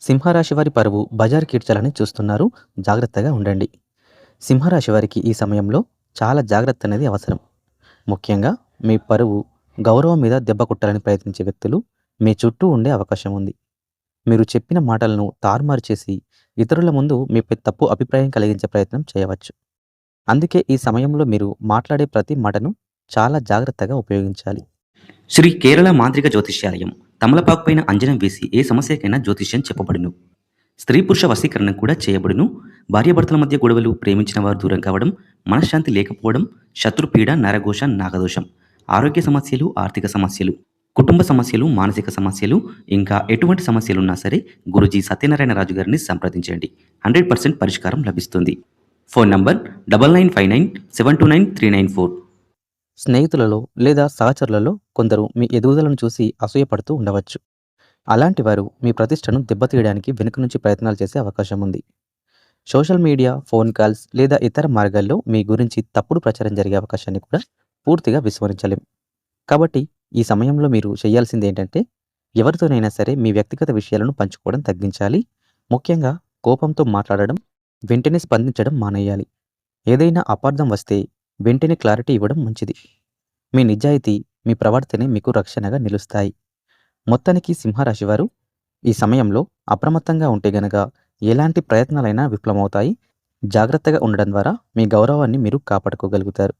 సింహరాశి వారి పరువు బజార్ కీడ్చాలని చూస్తున్నారు. జాగ్రత్తగా ఉండండి. సింహరాశి వారికి ఈ సమయంలో చాలా జాగ్రత్త అనేది అవసరం. ముఖ్యంగా మీ పరువు, గౌరవం మీద దెబ్బ కొట్టాలని ప్రయత్నించే వ్యక్తులు మీ చుట్టూ ఉండే అవకాశం ఉంది. మీరు చెప్పిన మాటలను తారుమారు చేసి ఇతరుల ముందు మీపై తప్పు అభిప్రాయం కలిగించే ప్రయత్నం చేయవచ్చు. అందుకే ఈ సమయంలో మీరు మాట్లాడే ప్రతి మాటను చాలా జాగ్రత్తగా ఉపయోగించాలి. శ్రీ కేరళ మాంత్రిక జ్యోతిష్యాలయం తమలపాకు పైన అంజనం వేసి ఏ సమస్యకైనా జ్యోతిష్యం చెప్పబడును. స్త్రీ పురుష వశీకరణ కూడా చేయబడును. భార్యాభర్తల మధ్య గొడవలు, ప్రేమించిన వారు దూరం కావడం, మనశ్శాంతి లేకపోవడం, శత్రుపీడ, నరఘోష, నాగదోషం, ఆరోగ్య సమస్యలు, ఆర్థిక సమస్యలు, కుటుంబ సమస్యలు, మానసిక సమస్యలు, ఇంకా ఎటువంటి సమస్యలున్నా సరే గురుజీ సత్యనారాయణ రాజు గారిని సంప్రదించండి. 100% పరిష్కారం లభిస్తుంది. Phone number 9959729394. స్నేహితులలో లేదా సహచరులలో కొందరు మీ ఎదుగుదలను చూసి అసూయపడుతూ ఉండవచ్చు. అలాంటి వారు మీ ప్రతిష్టను దెబ్బతీయడానికి వెనుక నుంచి ప్రయత్నాలు చేసే అవకాశం ఉంది. సోషల్ మీడియా, ఫోన్ కాల్స్ లేదా ఇతర మార్గాల్లో మీ గురించి తప్పుడు ప్రచారం జరిగే అవకాశాన్ని కూడా పూర్తిగా విస్మరించలేం. కాబట్టి ఈ సమయంలో మీరు చేయాల్సింది ఏంటంటే, ఎవరితోనైనా సరే మీ వ్యక్తిగత విషయాలను పంచుకోవడం తగ్గించాలి. ముఖ్యంగా కోపంతో మాట్లాడడం, వెంటనే స్పందించడం మానేయాలి. ఏదైనా అపార్థం వస్తే వెంటనే క్లారిటీ ఇవ్వడం మంచిది. మీ నిజాయితీ, మీ ప్రవర్తనే మీకు రక్షణగా నిలుస్తాయి. మొత్తానికి సింహరాశి వారు ఈ సమయంలో అప్రమత్తంగా ఉంటే గనక ఎలాంటి ప్రయత్నాలైనా విఫలమవుతాయి. జాగ్రత్తగా ఉండడం ద్వారా మీ గౌరవాన్ని మీరు కాపాడుకోగలుగుతారు.